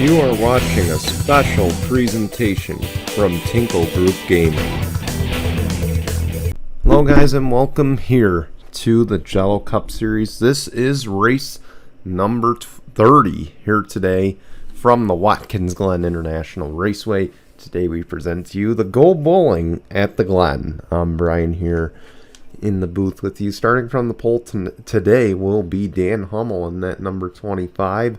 You are watching a special presentation from Tinkle Group Gaming. Hello guys and welcome here to the Jello Cup Series. This is race number 30 here today from the Watkins Glen International Raceway. Today we present to you the Go Bowling at the Glen. I'm Brian here in the booth with you. Starting from the pole today will be Dan Hummel in that number 25.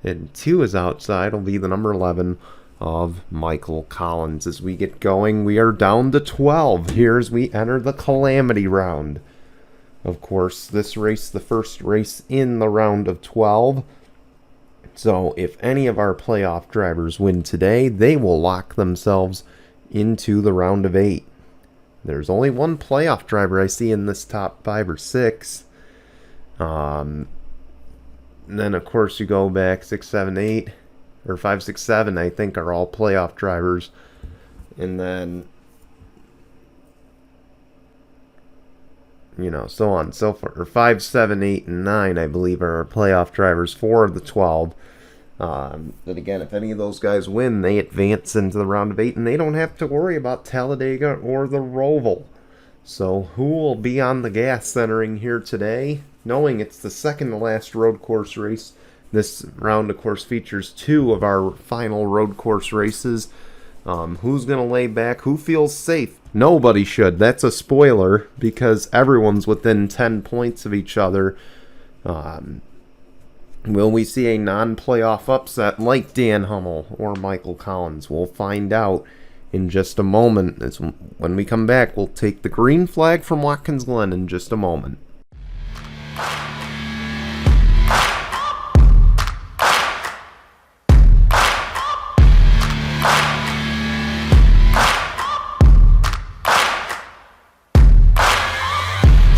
And 2 is outside, will be the number 11 of Michael Collins. As we get going, we are down to 12 here as we enter the Calamity round. Of course, this race, the first race in the round of 12. So if any of our playoff drivers win today, they will lock themselves into the round of 8. There's only one playoff driver I see in this top 5 or 6. And then, of course, you go back 6, 7, 8, or 5, 6, 7, I think, are all playoff drivers. And then, you know, so on and so forth. Or 5, 7, 8, and 9, I believe, are our playoff drivers for the 12. But again, if any of those guys win, they advance into the round of 8, and they don't have to worry about Talladega or the Roval. So, who will be on the gas centering here today? Knowing it's the second to last road course race, this round, of course, features 2 of our final road course races. Who's going to lay back? Who feels safe? Nobody should. That's a spoiler because everyone's within 10 points of each other. Will we see a non-playoff upset like Dan Hummel or Michael Collins? We'll find out in just a moment. When we come back, we'll take the green flag from Watkins Glen in just a moment.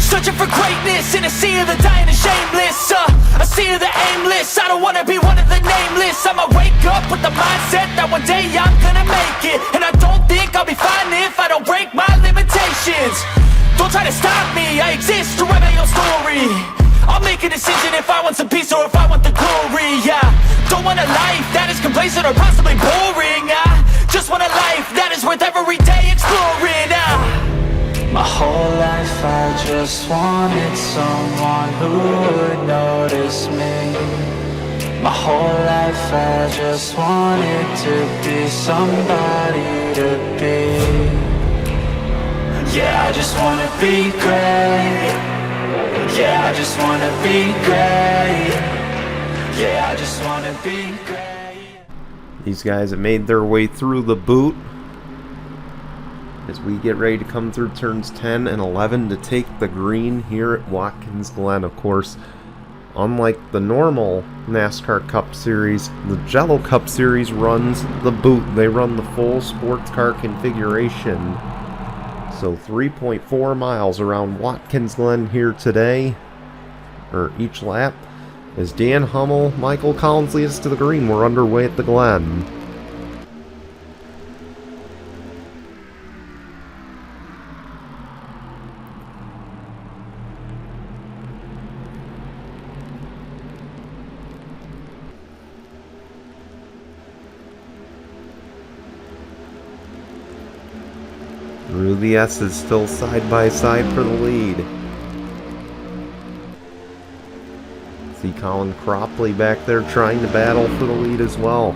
Searching for greatness in a sea of the dying and shameless, a sea of the aimless. I don't wanna be one of the nameless. I'ma wake up with the mindset that one day I'm gonna make it, and I don't think I'll be fine if I don't break my limitations. Don't try to stop me, I exist to write my own story. I'll make a decision if I want some peace or if I want the glory. Yeah, don't want a life that is complacent or possibly boring. I just want a life that is worth every day exploring. My whole life I just wanted someone who would notice me. My whole life I just wanted to be somebody to be. Yeah, I just wanna be great. Yeah, I just wanna be great. Yeah, I just wanna be great. These guys have made their way through the boot as we get ready to come through turns 10 and 11 to take the green here at Watkins Glen. Of course, unlike the normal NASCAR Cup Series, the Jello Cup Series runs the boot. They run the full sports car configuration. So 3.4 miles around Watkins Glen here today, or each lap. As Dan Hummel, Michael Collins lead us to the green, we're underway at the Glen. Ruby S is still side by side for the lead. See Colin Cropley back there trying to battle for the lead as well.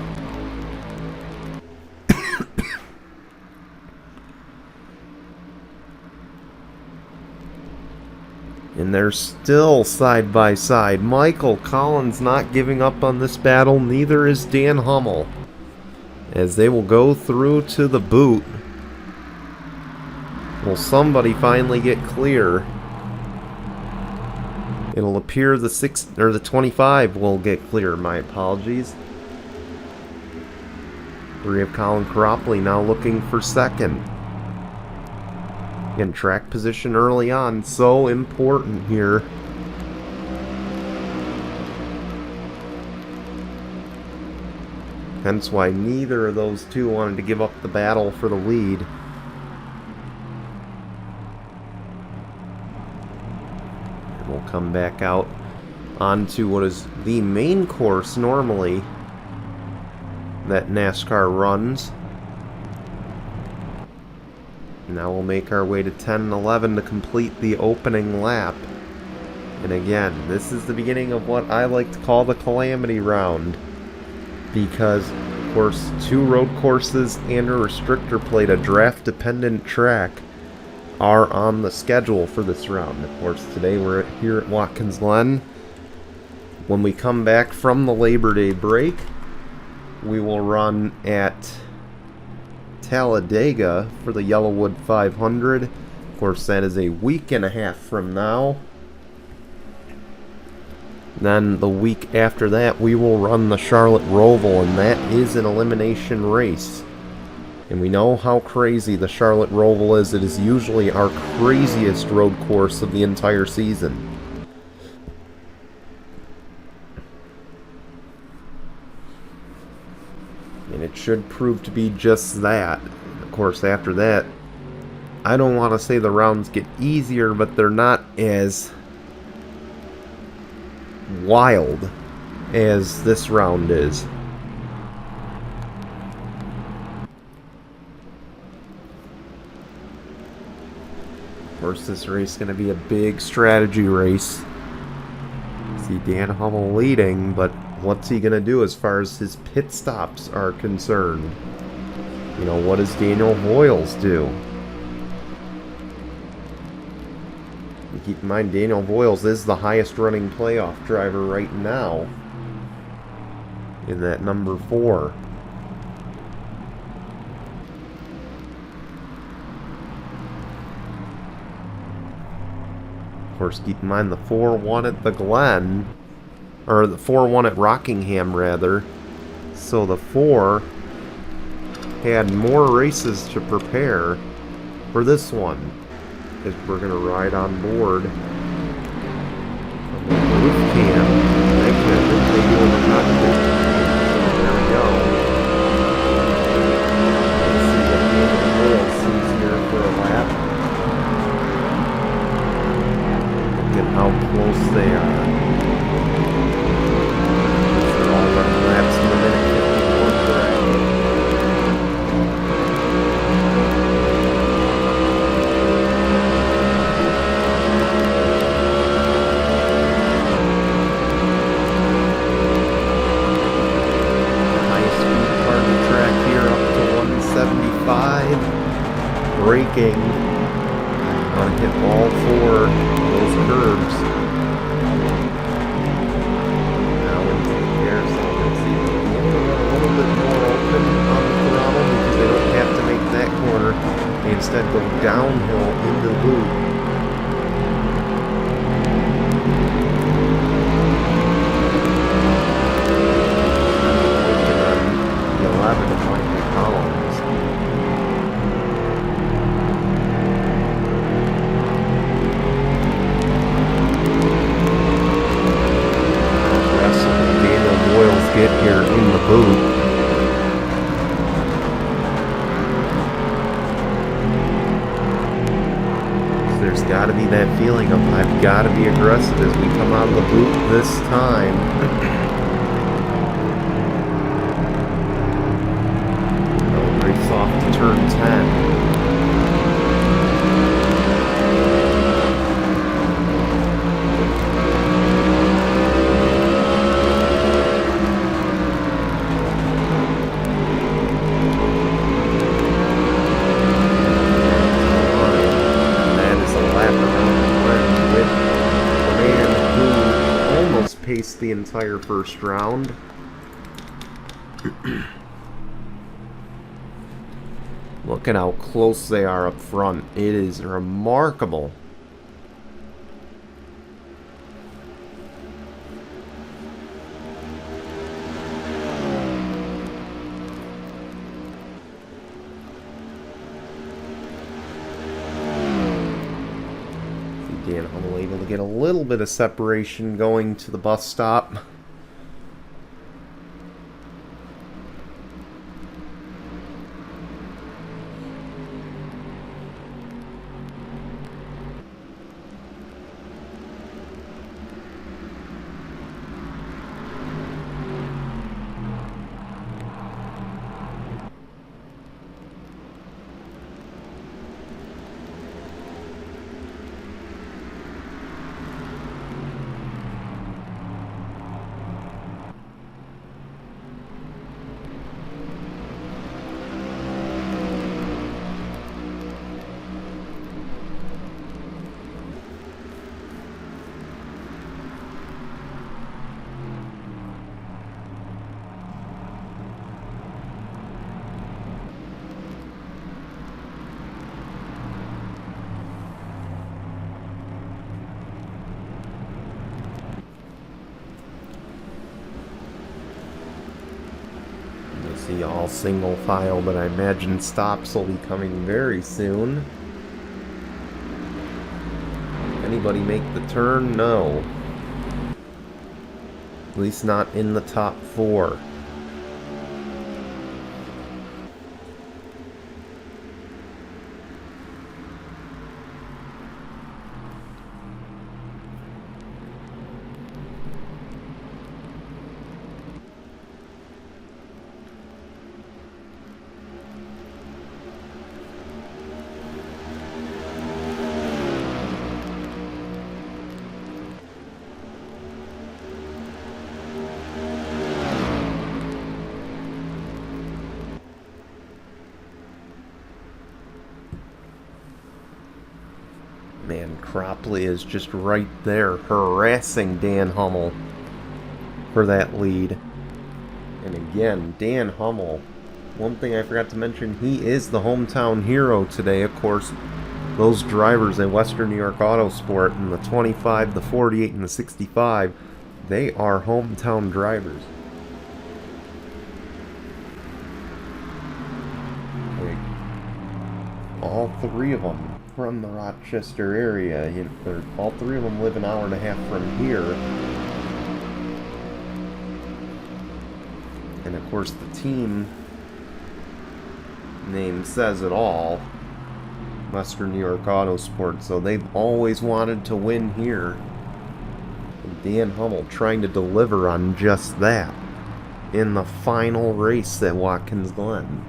And they're still side by side. Michael Collins not giving up on this battle, neither is Dan Hummel, as they will go through to the boot. Will somebody finally get clear? It'll appear the 25 will get clear. My apologies. We have Colin Cropley now looking for second. Again, track position early on, so important here. Hence why neither of those two wanted to give up the battle for the lead. We'll come back out onto what is the main course normally that NASCAR runs. Now we'll make our way to 10 and 11 to complete the opening lap. And again, this is the beginning of what I like to call the Calamity Round. Because, of course, 2 road courses and a restrictor plate, a draft-dependent track, are on the schedule for this round. Of course, today we're here at Watkins Glen. When we come back from the Labor Day break, we will run at Talladega for the Yellowwood 500. Of course, that is a week and a half from now. Then the week after that, we will run the Charlotte Roval, and that is an elimination race. And we know how crazy the Charlotte Roval is. It is usually our craziest road course of the entire season. And it should prove to be just that. Of course, after that, I don't want to say the rounds get easier, but they're not as wild as this round is. Of course, this race is going to be a big strategy race. See Dan Hummel leading, but what's he going to do as far as his pit stops are concerned? You know, what does Daniel Voiles do? And keep in mind, Daniel Voiles is the highest running playoff driver right now in that number 4. Of course, keep in mind the 4-1 at the Glen, or the 4-1 at Rockingham, rather. So the 4 had more races to prepare for this one, as we're going to ride on board from the roof cam. Actually, I think they do in the cockpit. There we go. Let's see what the world sees here for a lap. Look at how close they are. They're all running laps in the minute 51 bracket. Braking. Want to hit all 4 of those curves. Now into the carousel. Let's see, a little bit more open on the throttle because they don't have to make that corner. They instead go downhill into the loop. Working on the 11 of Michael Collins. Get here in the booth. There's got to be that feeling of I've got to be aggressive as we come out of the booth this time. They'll race off to turn 10. Paced the entire first round. Look at how close they are up front. It is remarkable. Dan Hummel able to get a little bit of separation going to the bus stop. See all single file, but I imagine stops will be coming very soon. Anybody make the turn? No. At least not in the top 4. Man, Cropley is just right there, harassing Dan Hummel for that lead. And again, Dan Hummel, one thing I forgot to mention, he is the hometown hero today. Of course, those drivers in Western New York Autosport in the 25, the 48, and the 65, they are hometown drivers. All 3 of them from the Rochester area. All 3 of them live an hour and a half from here. And of course the team name says it all. Western New York Autosport. So they've always wanted to win here. And Dan Hummel trying to deliver on just that in the final race at Watkins Glen.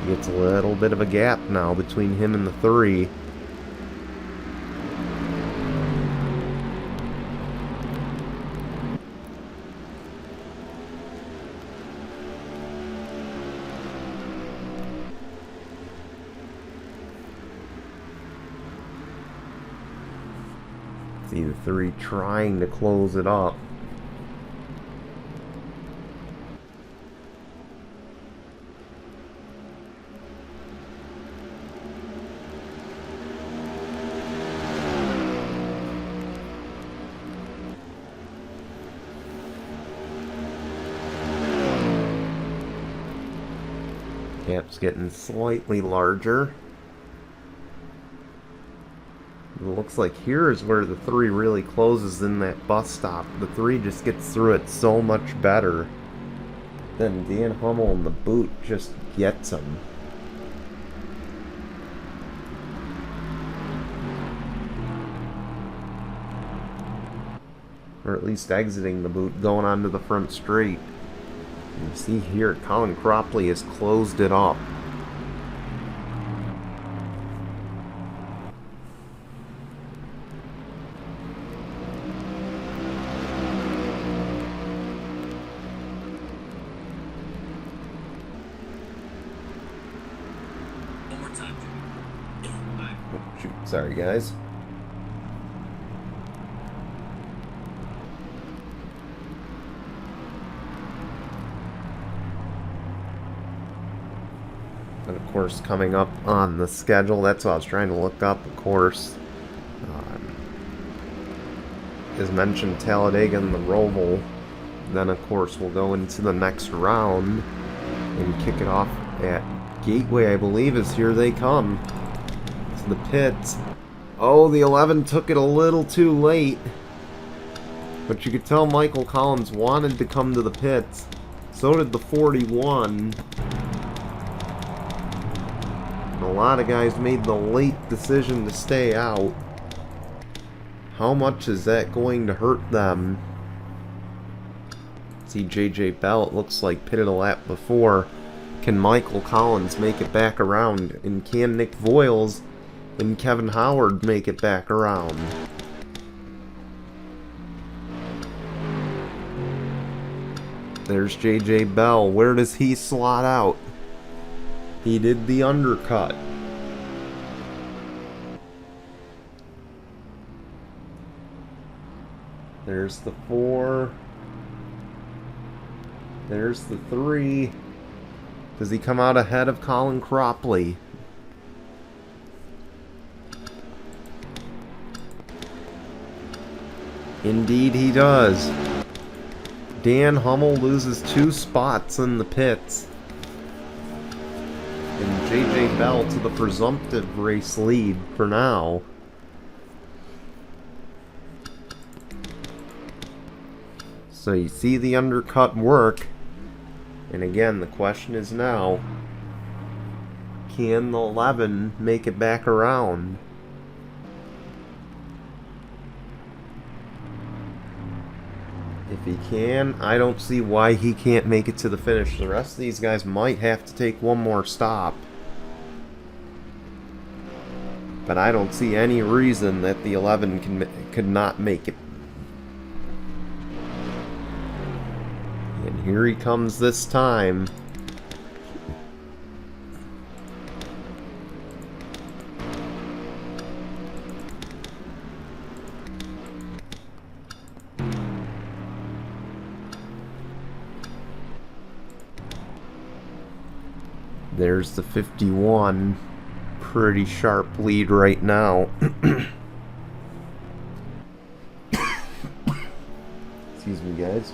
Gets a little bit of a gap now between him and the 3. See the 3 trying to close it up. Gap's getting slightly larger. It looks like here is where the 3 really closes in that bus stop. The 3 just gets through it so much better. Then Dan Hummel in the boot just gets him. Or at least exiting the boot, going onto the front straight. You see here, Colin Cropley has closed it up. One more time, Jimmy. Oh, shoot, sorry guys. And of course, coming up on the schedule, that's what I was trying to look up, of course. As mentioned, Talladega and the Roval. Then, of course, we'll go into the next round and kick it off at Gateway, I believe, is here they come. To the pits. Oh, the 11 took it a little too late. But you could tell Michael Collins wanted to come to the pits. So did the 41. A lot of guys made the late decision to stay out. How much is that going to hurt them? See JJ Bell, it looks like pitted a lap before. Can Michael Collins make it back around? And can Nick Voiles and Kevin Howard make it back around? There's JJ Bell. Where does he slot out? He did the undercut. There's the 4. There's the 3. Does he come out ahead of Colin Indeed he does. Dan Hummel loses 2 spots in the pits. And J.J. Bell to the presumptive race lead for now. So you see the undercut work. And again, the question is now, can the 11 make it back around? If he can, I don't see why he can't make it to the finish. The rest of these guys might have to take one more stop. But I don't see any reason that the 11 could not make it. And here he comes this time. There's the 51. Pretty sharp lead right now. Excuse me, guys.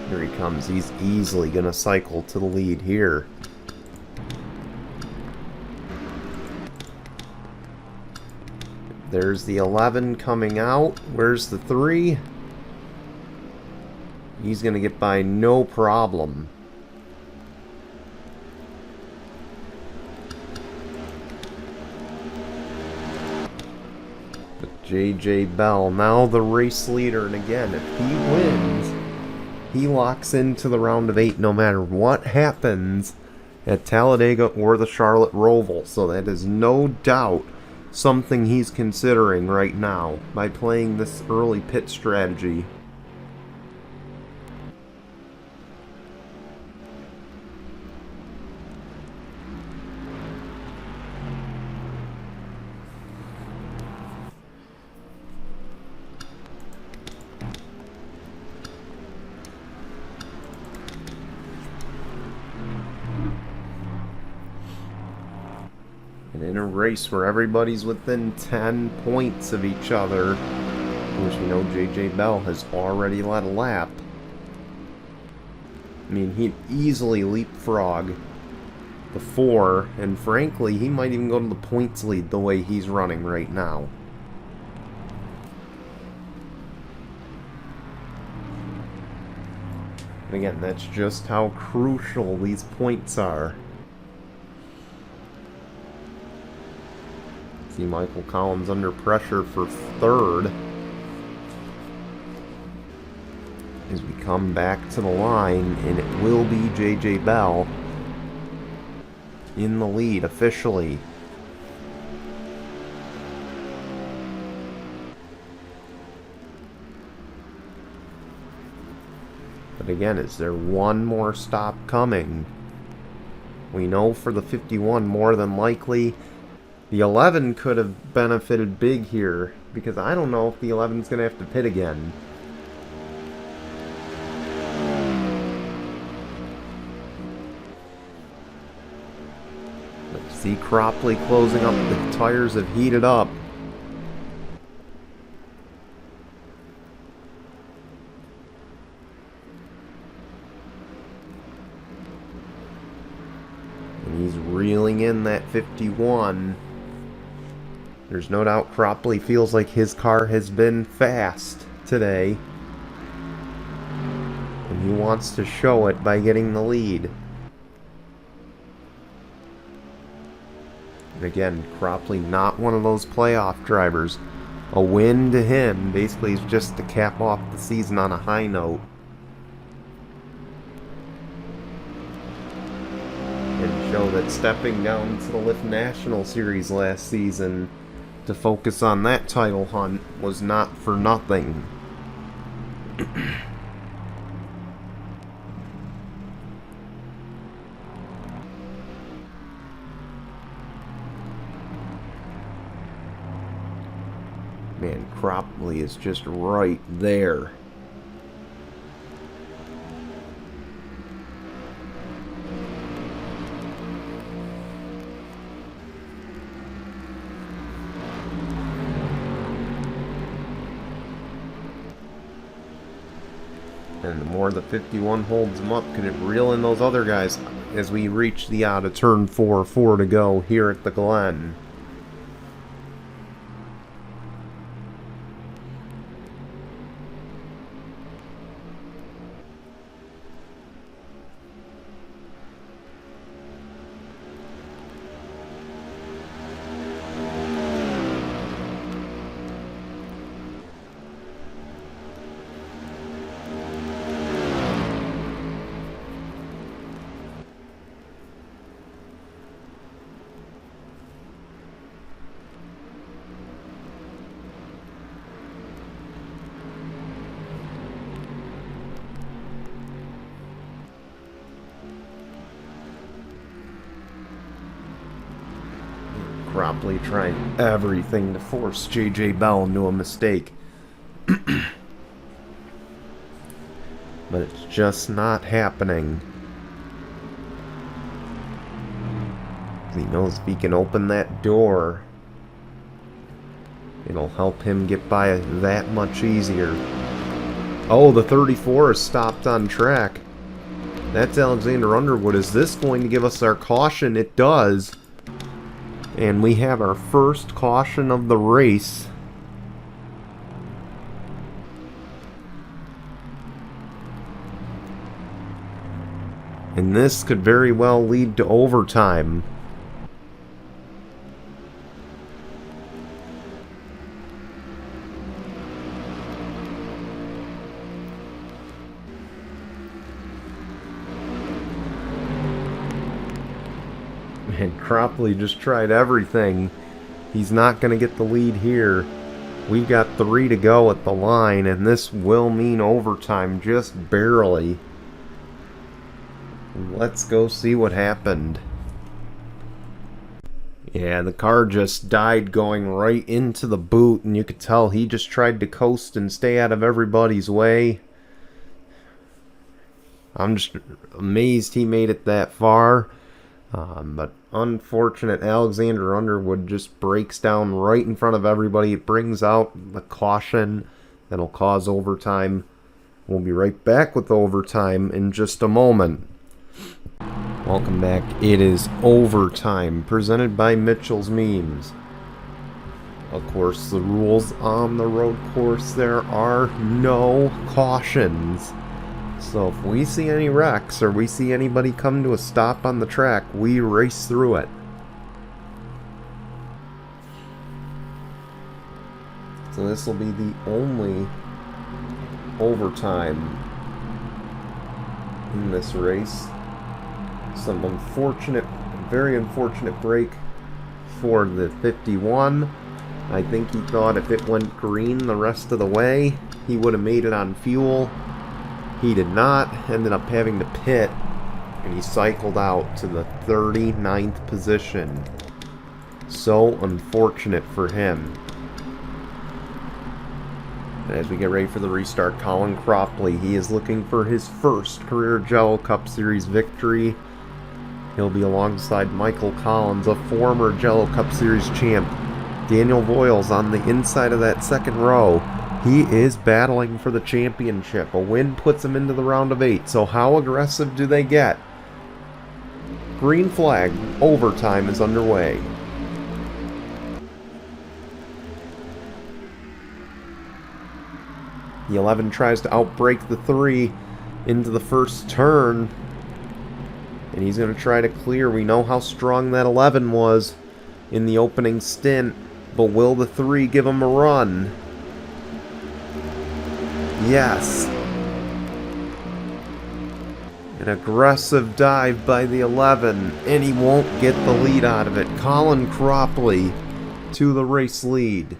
Here he comes. He's easily going to cycle to the lead here. There's the 11 coming out. Where's the 3? He's going to get by no problem. But J.J. Bell, now the race leader. And again, if he wins, he locks into the round of 8 no matter what happens at Talladega or the Charlotte Roval. So that is no doubt something he's considering right now by playing this early pit strategy. And in a race where everybody's within 10 points of each other, which we know J.J. Bell has already led a lap. I mean, he'd easily leapfrog the 4, and frankly, he might even go to the points lead the way he's running right now. And again, that's just how crucial these points are. See Michael Collins under pressure for 3rd. As we come back to the line, and it will be J.J. Bell in the lead officially. But again, is there one more stop coming? We know for the 51 more than likely. The 11 could have benefited big here, because I don't know if the 11 is going to have to pit again. But see Cropley closing up. The tires have heated up. And he's reeling in that 51. There's no doubt Cropley feels like his car has been fast today. And he wants to show it by getting the lead. And again, Cropley not one of those playoff drivers. A win to him basically is just to cap off the season on a high note. And show that stepping down to the Lift National Series last season to focus on that title hunt was not for nothing. Man, Cropley is just right there. And the more the 51 holds him up, can it reel in those other guys as we reach the out of turn 4 to go here at the Glen. Cropley trying everything to force J.J. Bell into a mistake. But it's just not happening. He knows if he can open that door, it'll help him get by that much easier. Oh, the 34 is stopped on track. That's Alexander Underwood. Is this going to give us our caution? It does. And we have our first caution of the race. And this could very well lead to overtime. And Cropley just tried everything. He's not going to get the lead here. We've got 3 to go at the line, and this will mean overtime just barely. Let's go see what happened. Yeah, the car just died going right into the boot, and you could tell he just tried to coast and stay out of everybody's way. I'm just amazed he made it that far. But unfortunate, Alexander Underwood just breaks down right in front of everybody. It brings out the caution that'll cause overtime. We'll be right back with overtime in just a moment. Welcome back. It is overtime, presented by Mitchell's Memes. Of course, the rules on the road course, there are no cautions. So if we see any wrecks or we see anybody come to a stop on the track, we race through it. So this will be the only overtime in this race. Some unfortunate, very unfortunate break for the 51. I think he thought if it went green the rest of the way, he would have made it on fuel. He did not, ended up having to pit, and he cycled out to the 39th position. So unfortunate for him. As we get ready for the restart, Colin Cropley, he is looking for his first career Jello Cup Series victory. He'll be alongside Michael Collins, a former Jello Cup Series champ. Daniel Voiles on the inside of that second row. He is battling for the championship. A win puts him into the round of 8. So how aggressive do they get? Green flag. Overtime is underway. The 11 tries to outbrake the 3 into the first turn. And he's going to try to clear. We know how strong that 11 was in the opening stint. But will the 3 give him a run? Yes. An aggressive dive by the 11, and he won't get the lead out of it. Colin Cropley to the race lead.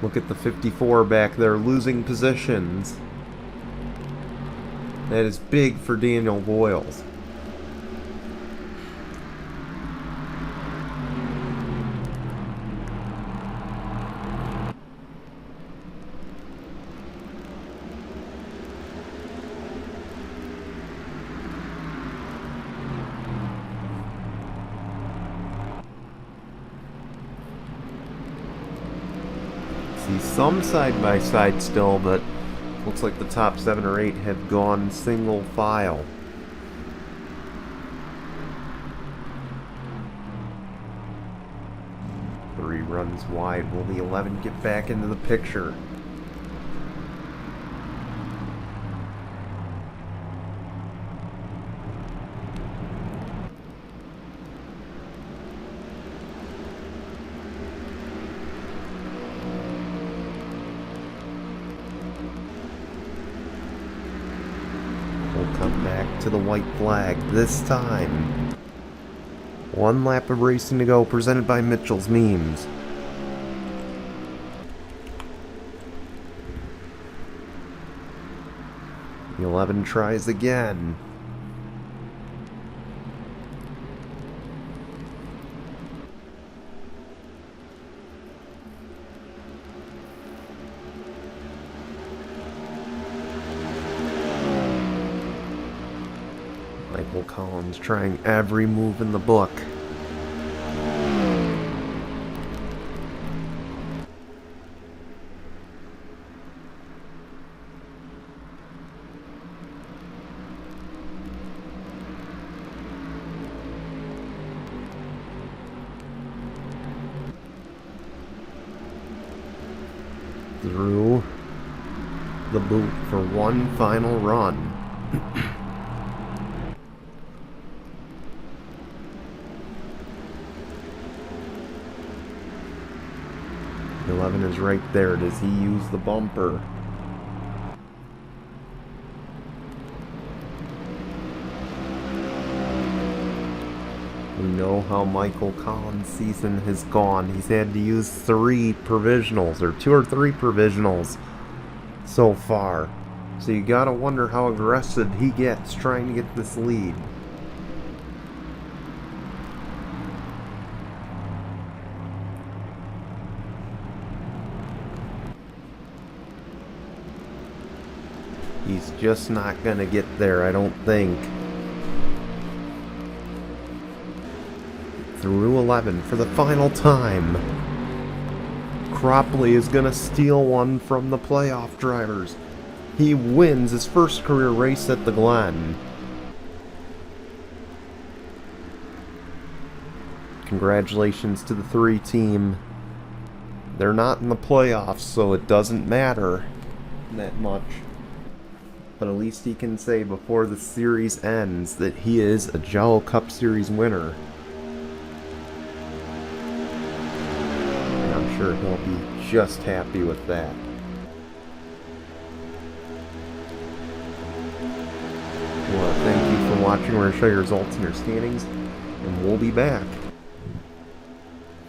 Look at the 54 back there losing positions. That is big for Daniel Voiles. some side-by-side still, but looks like the top 7 or 8 have gone single file. Three runs wide. Will the 11 get back into the picture? We'll come back to the white flag this time. One lap of racing to go, presented by Mitchell's Memes. The 11 tries again. Michael Collins trying every move in the book. Through the boot for one final run. 11 is right there. Does he use the bumper? We know how Michael Collins' season has gone. He's had to use 3 provisionals, or 2 or 3 provisionals so far. So you gotta wonder how aggressive he gets trying to get this lead. He's just not gonna get there, I don't think. Through 11 for the final time. Cropley is gonna steal one from the playoff drivers. He wins his first career race at the Glen. Congratulations to the 3 team. They're not in the playoffs, so it doesn't matter that much. But at least he can say before the series ends that he is a Jello Cup Series winner. And I'm sure he'll be just happy with that. I want to thank you for watching. We're going to show you results and your standings, and we'll be back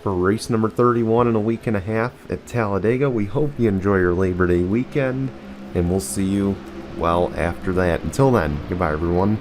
for race number 31 in a week and a half at Talladega. We hope you enjoy your Labor Day weekend, and we'll see you well after that. Until then, goodbye everyone.